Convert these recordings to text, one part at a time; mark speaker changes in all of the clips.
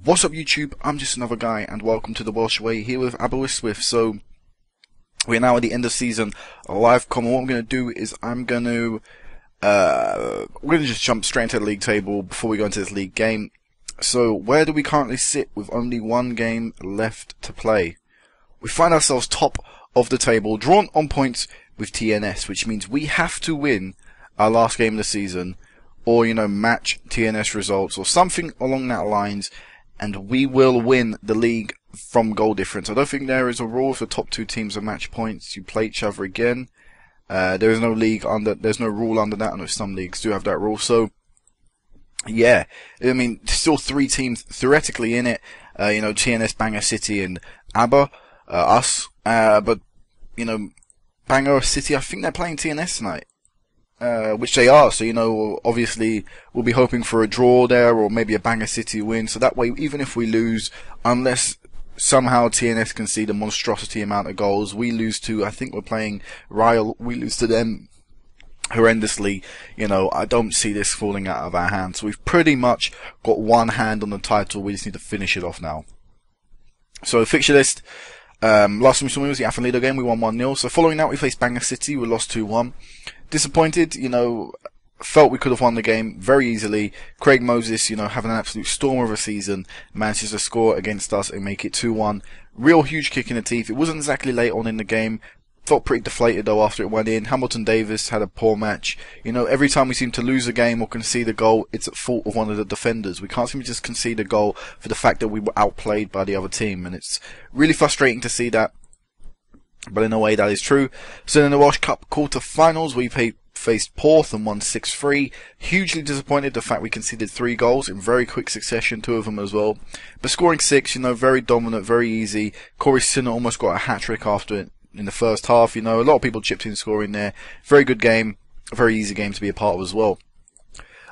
Speaker 1: What's up YouTube, I'm just another guy and welcome to the Welsh Way here with Swift. So we're now at the end of season live comment. What I'm going to do is we're going to just jump straight into the league table before we go into this league game. So where do we currently sit with only one game left to play? We find ourselves top of the table, drawn on points with TNS, which means we have to win our last game of the season, or match TNS results or something along that lines, and we will win the league from goal difference. I don't think there is a rule if the top two teams are match points, you play each other again. There is no there's no rule under that. I know some leagues do have that rule. So yeah, I mean, still three teams theoretically in it. TNS, Bangor City, and ABBA, us. But Bangor City, I think they're playing TNS tonight. Which they are, so obviously we'll be hoping for a draw there, or maybe a Bangor City win, so that way even if we lose, unless somehow TNS concede a monstrosity amount of goals, we lose to, I think we're playing Ryle, we lose to them horrendously, I don't see this falling out of our hands. So we've pretty much got one hand on the title, we just need to finish it off now. So fixture list, last time we saw was the Athletico game, we won 1-0, so following that we faced Bangor City, we lost 2-1. Disappointed, felt we could have won the game very easily. Craig Moses, having an absolute storm of a season, manages to score against us and make it 2-1. Real huge kick in the teeth. It wasn't exactly late on in the game. Felt pretty deflated though after it went in. Hamilton Davis had a poor match. Every time we seem to lose a game or concede a goal, it's at fault of one of the defenders. We can't seem to just concede a goal for the fact that we were outplayed by the other team, and it's really frustrating to see that. But in a way that is true. So in the Welsh Cup quarter-finals, we faced Porth and won 6-3. Hugely disappointed the fact we conceded 3 goals in very quick succession, 2 of them as well. But scoring 6, very dominant, very easy. Corey Sinner almost got a hat-trick after it in the first half. A lot of people chipped in scoring there. Very good game, a very easy game to be a part of as well.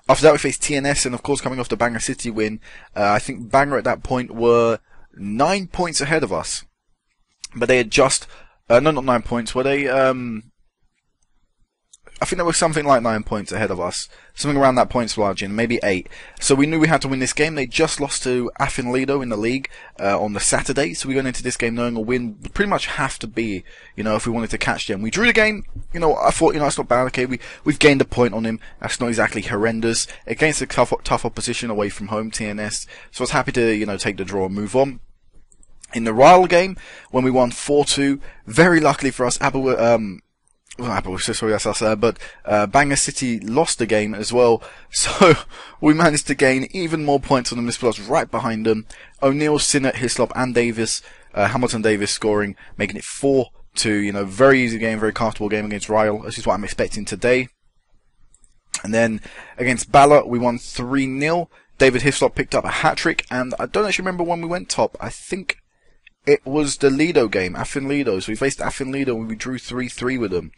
Speaker 1: After that we faced TNS, and of course coming off the Bangor City win, I think Bangor at that point were 9 points ahead of us. But they had just... no, not 9 points. Were they, I think there was something like 9 points ahead of us. Something around that points margin, maybe 8. So we knew we had to win this game. They just lost to Athletico in the league, on the Saturday. So we went into this game knowing a win would pretty much have to be, if we wanted to catch them. We drew the game. I thought, it's not bad. Okay, we've gained a point on him. That's not exactly horrendous. Against a tough opposition away from home, TNS. So I was happy to, take the draw and move on. In the Ryle game, when we won 4-2, very luckily for us, Bangor City lost the game as well, so we managed to gain even more points on them. This put us right behind them. O'Neill, Sinnott, Hislop and Davis, Hamilton Davis scoring, making it 4-2, very easy game, very comfortable game against Ryle. This is what I'm expecting today. And then against Bala, we won 3-0. David Hislop picked up a hat-trick, and I don't actually remember when we went top. I think it was the Lido game, Athletico. So we faced Athletico and we drew 3-3 with them.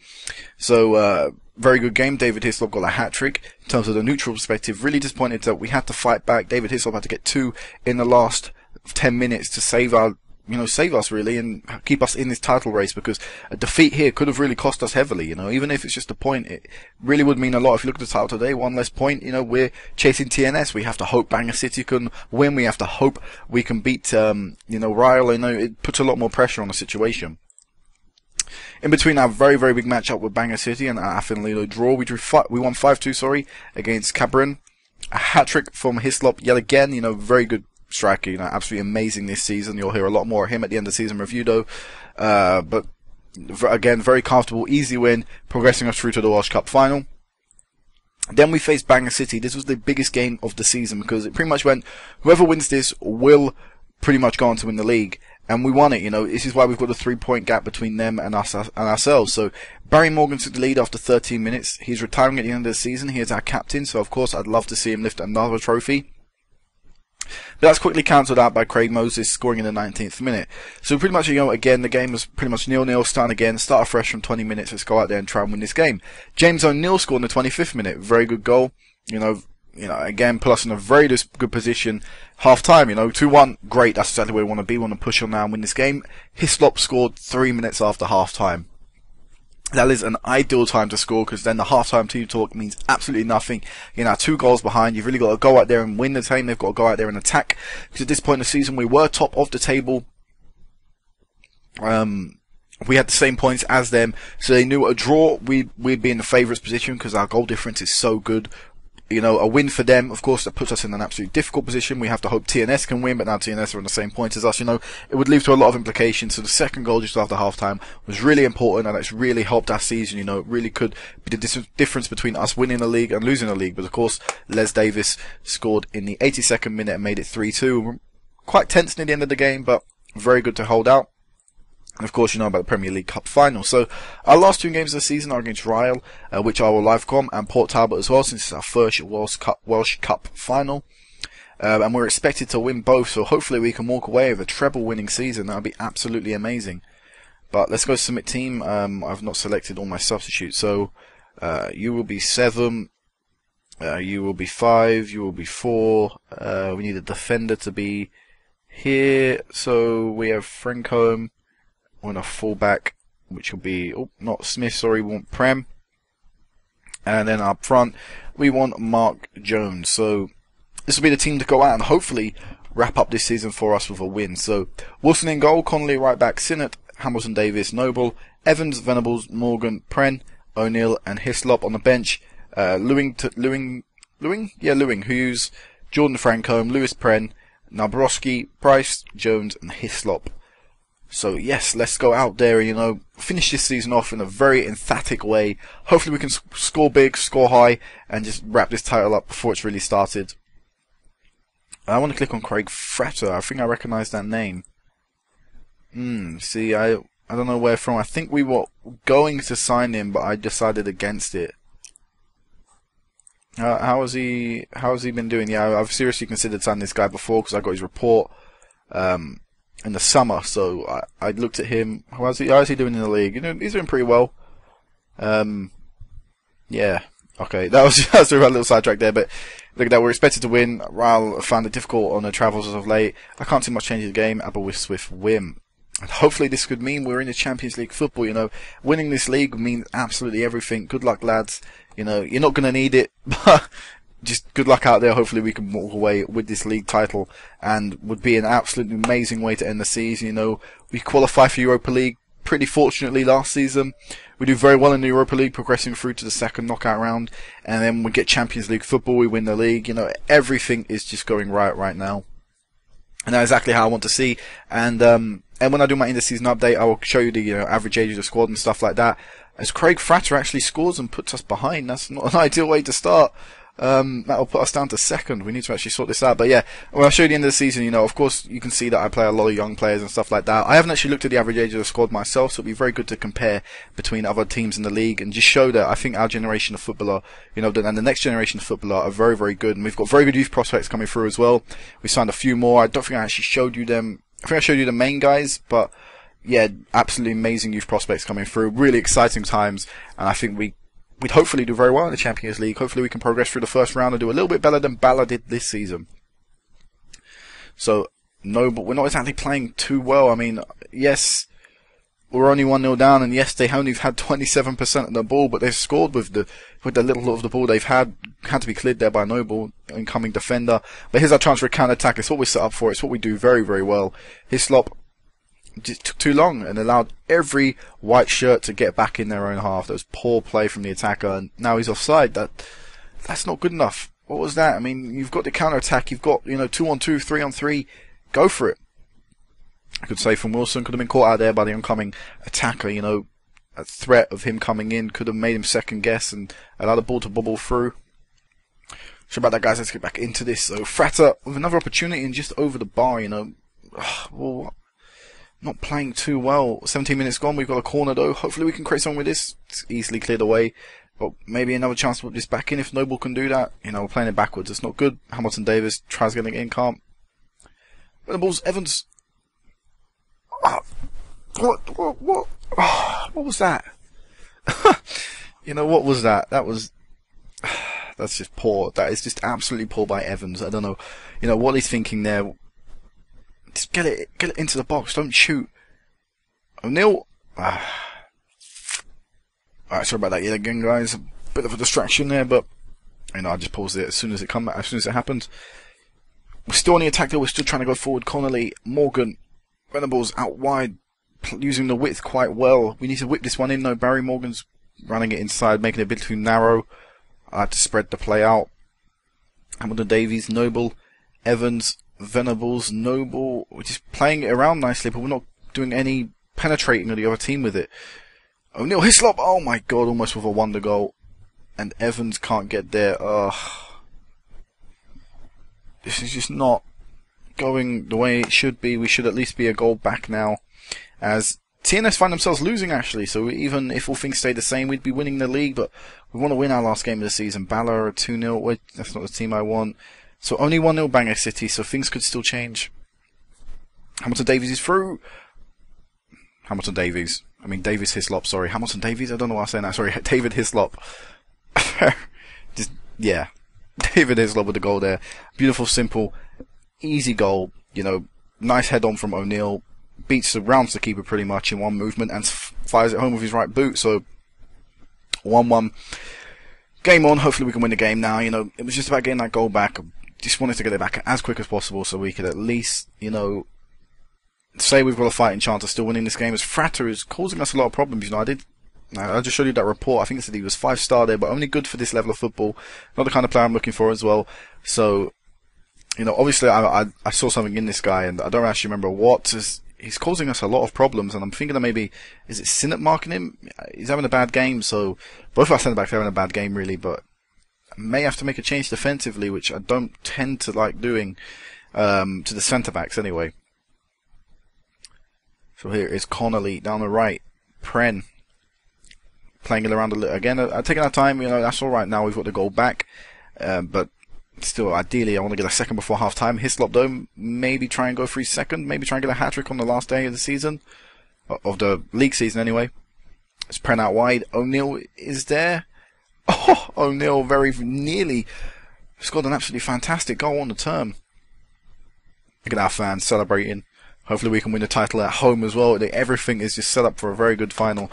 Speaker 1: So, very good game. David Hislop got a hat-trick. In terms of the neutral perspective, really disappointed that we had to fight back. David Hislop had to get 2 in the last 10 minutes to save us really and keep us in this title race, because a defeat here could have really cost us heavily, even if it's just a point, it really would mean a lot. If you look at the title today, 1 less point, we're chasing TNS. We have to hope Bangor City can win. We have to hope we can beat, Ryle. It puts a lot more pressure on the situation. In between our very, very big matchup with Bangor City and our Athletico draw, we won 5-2, against Cabron. A hat-trick from Hislop yet again, very good striker, absolutely amazing this season. You'll hear a lot more of him at the end of the season review though. But again, very comfortable, easy win, progressing us through to the Welsh Cup final. Then we faced Bangor City. This was the biggest game of the season, because it pretty much went, whoever wins this will pretty much go on to win the league. And we won it, this is why we've got a 3-point gap between them and us and ourselves. So Barry Morgan took the lead after 13 minutes. He's retiring at the end of the season. He is our captain, so of course I'd love to see him lift another trophy. But that's quickly cancelled out by Craig Moses scoring in the 19th minute. So pretty much, again, the game was pretty much 0-0, starting again, start afresh from 20 minutes, let's go out there and try and win this game. James O'Neill scored in the 25th minute, very good goal, again, put us in a very good position. Half time, 2-1, great, that's exactly where we want to be, we want to push on now and win this game. Hislop scored 3 minutes after half time. that is an ideal time to score, because then the halftime team talk means absolutely nothing. You're now 2 goals behind. You've really got to go out there and win the game. They've got to go out there and attack, because at this point in the season we were top of the table. We had the same points as them, so they knew a draw we'd be in the favourites position, because our goal difference is so good. You know, a win for them, of course, that puts us in an absolutely difficult position. We have to hope TNS can win, but now TNS are on the same points as us. You know, it would lead to a lot of implications. So the second goal just after half-time was really important, and it's really helped our season. You know, it really could be the difference between us winning the league and losing the league. But of course, Les Davis scored in the 82nd minute and made it 3-2. Quite tense near the end of the game, but very good to hold out. And of course, you know about the Premier League Cup final. So our last 2 games of the season are against Ryle, which I will live-com, and Port Talbot as well, since it's our first Welsh Cup final. And we're expected to win both, so hopefully we can walk away with a treble-winning season. That would be absolutely amazing. But let's go submit team. I've not selected all my substitutes. So you will be 7, you will be 5, you will be 4. We need a defender to be here. So we have Francombe. On a fullback, which will be not Smith, sorry, we want Prem. And then up front we want Mark Jones. So this will be the team to go out and hopefully wrap up this season for us with a win. So Wilson in goal, Connolly right back, Sinnott, Hamilton, Davis, Noble, Evans, Venables, Morgan, Pren, O'Neill and Hislop on the bench. Lewing, Hughes, Jordan Francombe, Lewis Pren, Nabrowski, Price, Jones and Hislop. So yes, let's go out there and, you know, finish this season off in a very emphatic way. Hopefully we can score big, score high, and just wrap this title up before it's really started. I want to click on Craig Fratter. I think I recognise that name. See, I don't know where from. I think we were going to sign him, but I decided against it. How has he been doing? Yeah, I've seriously considered signing this guy before, because I got his report in the summer, so I looked at him. How is he doing in the league? You know, he's doing pretty well. Yeah, okay, that was a little sidetrack there, but look at that, we're expected to win. Ryle found it difficult on the travels as of late. I can't see much change in the game. Aberystwyth win. And hopefully this could mean we're in the Champions League football. You know, winning this league means absolutely everything. Good luck, lads. You know, you're not going to need it, but just good luck out there. Hopefully we can walk away with this league title, and would be an absolutely amazing way to end the season. You know, we qualified for Europa League pretty fortunately last season. We do very well in the Europa League, progressing through to the second knockout round, and then we get Champions League football, we win the league. You know, everything is just going right now. And that's exactly how I want to see. And when I do my end of season update, I will show you the, you know, average age of the squad and stuff like that. As Craig Fratter actually scores and puts us behind, that's not an ideal way to start. That'll put us down to second. We need to actually sort this out. But yeah, when I show you the end of the season, you know, of course, you can see that I play a lot of young players and stuff like that. I haven't actually looked at the average age of the squad myself, so it'll be very good to compare between other teams in the league and just show that I think our generation of footballer, you know, and the next generation of footballer are very good. And we've got very good youth prospects coming through as well. We signed a few more. I don't think I actually showed you them. I think I showed you the main guys, but yeah, absolutely amazing youth prospects coming through. Really exciting times, and I think we'd hopefully do very well in the Champions League. Hopefully we can progress through the first round and do a little bit better than Bala did this season. So, no, but we're not exactly playing too well. I mean, yes, we're only 1-0 down, and yes, they only had 27% of the ball, but they've scored with the little of the ball they've had to be cleared there by Noble, incoming defender. But here's our chance for a counter-attack. It's what we're set up for. It's what we do very well. Hislop just took too long and allowed every white shirt to get back in their own half. That was poor play from the attacker, and now he's offside. That's not good enough. What was that? I mean, you've got the counter attack, you've got, you know, 2-on-2, 3-on-3, go for it. I could say from Wilson, could have been caught out there by the oncoming attacker. You know, a threat of him coming in could have made him second guess and allowed the ball to bubble through. Sure about that, guys. Let's get back into this. So Fratter with another opportunity and just over the bar. You know, well, not playing too well. 17 minutes gone. We've got a corner though. Hopefully we can create something with this. It's easily cleared away. But maybe another chance to put this back in if Noble can do that. You know, we're playing it backwards. It's not good. Hamilton Davis tries getting it in, can't. But the ball's Evans. What was that? You know, what was that? That's just poor. That is just absolutely poor by Evans. I don't know, you know, what he's thinking there. Just get it into the box. Don't shoot. O'Neill. Alright, sorry about that yet again, guys. A bit of a distraction there, but you know, I just paused it as soon as it happened. We're still on the attack though, we're still trying to go forward. Connolly, Morgan, Venables out wide, using the width quite well. We need to whip this one in though. Barry Morgan's running it inside, making it a bit too narrow. I had to spread the play out. Hamilton Davies, Noble, Evans, Venables, Noble. We're just playing it around nicely, but we're not doing any penetrating of the other team with it. O'Neill, Hislop, oh my god, almost with a wonder goal. And Evans can't get there. This is just not going the way it should be. We should at least be a goal back now, as TNS find themselves losing actually, so even if all things stay the same, we'd be winning the league, but we want to win our last game of the season. Bala 2-0, that's not the team I want. So only 1-0 Bangor City, so things could still change. Hamilton Davies is through. Davis Hislop, sorry. Hamilton Davies, I don't know why I'm saying that, sorry. David Hislop. Just, yeah. David Hislop with the goal there. Beautiful, simple, easy goal. You know, nice head on from O'Neill. Rounds the keeper pretty much in one movement and fires it home with his right boot. So 1-1. Game on. Hopefully we can win the game now. You know, it was just about getting that goal back. Just wanted to get it back as quick as possible so we could at least, you know, say we've got a fighting chance of still winning this game, as Fratter is causing us a lot of problems. You know, I just showed you that report. I think it said he was 5-star there, but only good for this level of football. Not the kind of player I'm looking for as well. So, you know, obviously I saw something in this guy, and I don't actually remember what. He's causing us a lot of problems, and I'm thinking that maybe, is it Sinnott marking him? He's having a bad game, so both our centre-backs are having a bad game really, but I may have to make a change defensively, which I don't tend to like doing, to the centre-backs anyway. So here is Connolly down the right. Pren playing it around a little again. Taking our time, you know, that's alright now. We've got the goal back. But still, ideally, I want to get a second before half time. Hislop, though, maybe try and go for his second. Maybe try and get a hat trick on the last day of the season. Of the league season, anyway. It's Pren out wide. O'Neill is there. Oh, O'Neill very nearly scored an absolutely fantastic goal on the term. Look at our fans celebrating. Hopefully we can win the title at home as well. Everything is just set up for a very good final,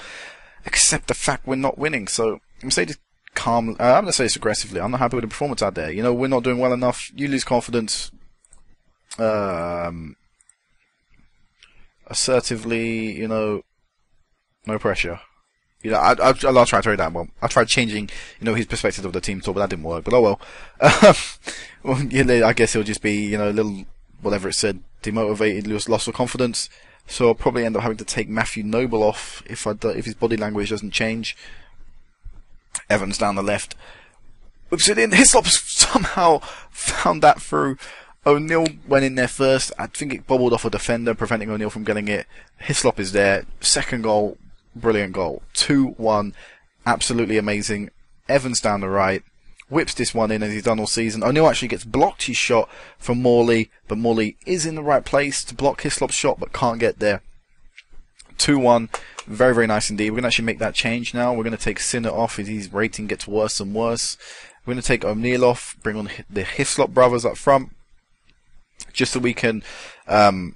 Speaker 1: except the fact we're not winning. So I'm gonna say this calmly. I'm gonna say this aggressively. I'm not happy with the performance out there. You know, we're not doing well enough. You lose confidence. Assertively, you know, no pressure. You know, I'll try to tell you that. Well, I tried changing, you know, his perspective of the team talk, but that didn't work. But oh well. Well, you know, I guess it'll just be, you know, a little, whatever it said, demotivated, loss of confidence. So I'll probably end up having to take Matthew Noble off if his body language doesn't change. Evans down the left. Whips it in. Hislop somehow found that through. O'Neill went in there first. I think it bobbled off a defender, preventing O'Neill from getting it. Hislop is there. Second goal. Brilliant goal. 2-1. Absolutely amazing. Evans down the right. Whips this one in as he's done all season. O'Neill actually gets blocked his shot from Morley, but Morley is in the right place to block Hislop's shot, but can't get there. 2-1. Very, very nice indeed. We're going to actually make that change now. We're going to take Sinnott off as his rating gets worse and worse. We're going to take O'Neill off, bring on the Hislop brothers up front, just so we can, you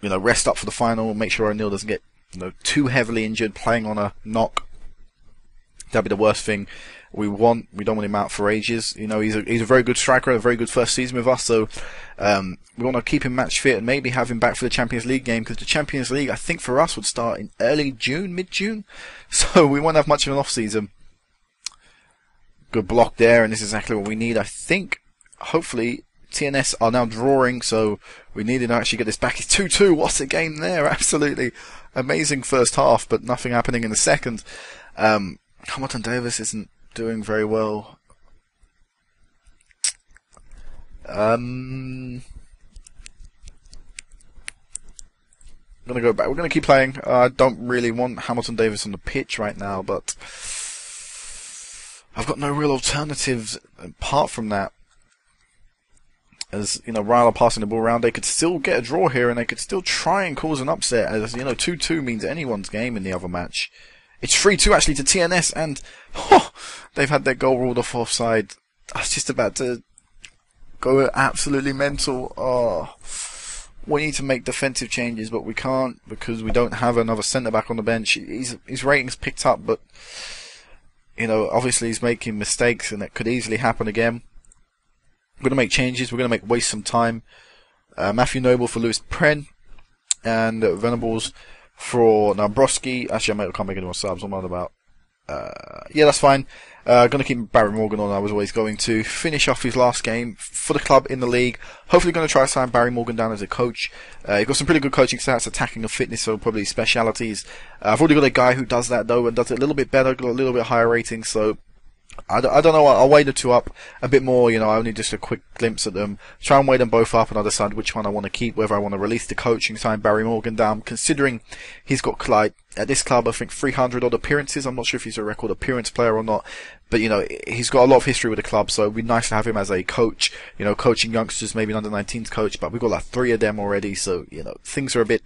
Speaker 1: know, rest up for the final, make sure O'Neill doesn't get, you know, too heavily injured playing on a knock. That'd be the worst thing we want. We don't want him out for ages. You know, he's a very good striker, a very good first season with us, so we want to keep him match fit and maybe have him back for the Champions League game, because the Champions League, I think for us, would start in early June, mid-June, so we won't have much of an off-season. Good block there, and this is exactly what we need. I think, hopefully, TNS are now drawing, so we need to actually get this back. It's 2-2. What a game there. Absolutely amazing first half, but nothing happening in the second. Hamilton Davis isn't doing very well. I'm going to go back. We're going to keep playing. I don't really want Hamilton Davis on the pitch right now, but I've got no real alternatives apart from that. As, you know, Ryler passing the ball around, they could still get a draw here, and they could still try and cause an upset, as, you know, 2-2 means anyone's game in the other match. It's 3-2 actually to TNS, and they've had their goal ruled off offside. I was just about to go absolutely mental. We need to make defensive changes, but we can't because we don't have another centre-back on the bench. His rating's picked up, but You know, obviously he's making mistakes, and it could easily happen again. We're going to make changes. We're going to waste some time. Matthew Noble for Lewis Pren, and Venables for Nabroski. Actually, I can't make any more subs. I'm on about. Yeah, that's fine. Going to keep Barry Morgan on. I was always going to finish off his last game for the club in the league. Hopefully going to try to sign Barry Morgan down as a coach. He's got some pretty good coaching stats, attacking and fitness, so probably specialities. I've already got a guy who does that though, and does it a little bit better, got a little bit higher rating, so I don't know, I'll weigh the two up a bit more, you know, only just a quick glimpse at them. Try and weigh them both up, and I'll decide which one I want to keep, whether I want to release the coach and sign Barry Morgan down, considering he's got, like, at this club, I think 300 odd appearances. I'm not sure if he's a record appearance player or not, but, you know, he's got a lot of history with the club, so it'd be nice to have him as a coach, you know, coaching youngsters, maybe an under-19s coach, but we've got like 3 of them already, so, you know, things are a bit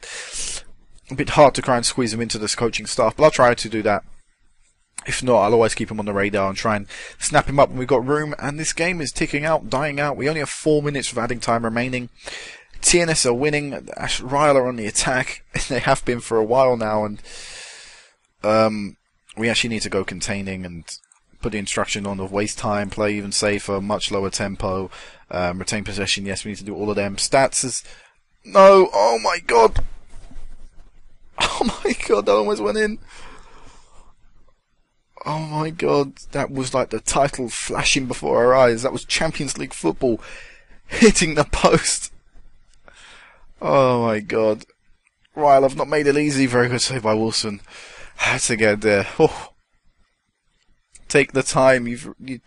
Speaker 1: hard to try and squeeze him into this coaching staff, but I'll try to do that. If not, I'll always keep him on the radar and try and snap him up when we've got room. And this game is ticking out, dying out. We only have 4 minutes of adding time remaining. TNS are winning. Ryle are on the attack. They have been for a while now. And we actually need to go containing and put the instruction on of waste time, play even safer, much lower tempo, retain possession. Yes, we need to do all of them. Stats is... No! Oh my god! Oh my god, that almost went in. Oh my god, that was like the title flashing before our eyes. That was Champions League football hitting the post. Oh my god. Ryle, I've not made it easy. Very good save by Wilson. Had to get there. Oh. Take the time. You're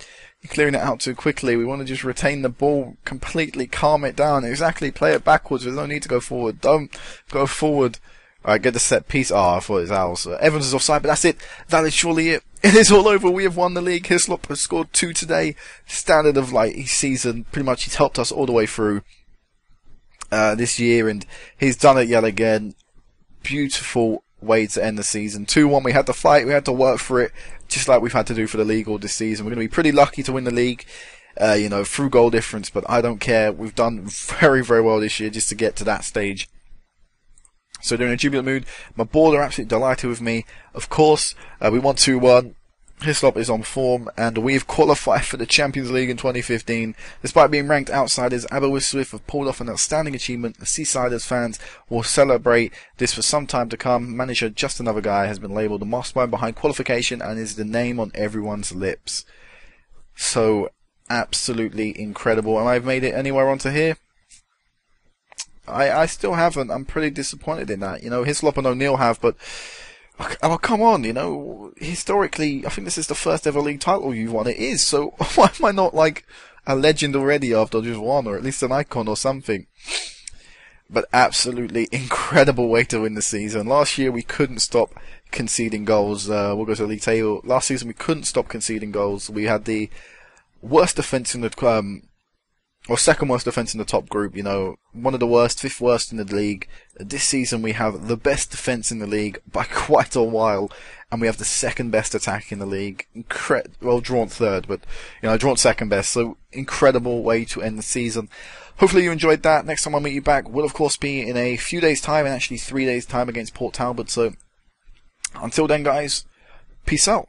Speaker 1: clearing it out too quickly. We want to just retain the ball completely, calm it down. Exactly, play it backwards. There's no need to go forward. Don't go forward. Alright, get the set piece. Oh, I thought it was ours. Evans is offside, but that's it. That is surely it. It is all over. We have won the league. Hislop has scored 2 today. Standard of like his season. Pretty much he's helped us all the way through this year, and he's done it yet again. Beautiful way to end the season. 2-1. We had to fight. We had to work for it, just like we've had to do for the league all this season. We're going to be pretty lucky to win the league, you know, through goal difference, but I don't care. We've done very, very well this year just to get to that stage. So they're in a jubilant mood. My board are absolutely delighted with me. Of course, we won 2-1. Hislop is on form, and we've qualified for the Champions League in 2015. Despite being ranked outsiders, Aberystwyth have pulled off an outstanding achievement. The Seasiders fans will celebrate this for some time to come. Manager Just Another Guy has been labelled the mastermind behind qualification and is the name on everyone's lips. So, absolutely incredible. And I've made it anywhere onto here? I still haven't. I'm pretty disappointed in that. You know, Hislop and O'Neill have, but oh, come on, you know, historically, I think this is the first ever league title you've won. It is, so why am I not like a legend already after just one, or at least an icon or something? But absolutely incredible way to win the season. Last year we couldn't stop conceding goals. We'll go to the league table. Last season we couldn't stop conceding goals. We had the worst defence in the or second worst defence in the top group, you know, one of the worst, 5th worst in the league. This season we have the best defence in the league by quite a while, and we have the 2nd best attack in the league. Well, drawn 3rd, but, you know, drawn 2nd best, so incredible way to end the season. Hopefully you enjoyed that. Next time I meet you back will of course be in a few days time, and actually 3 days time against Port Talbot, so until then guys, peace out.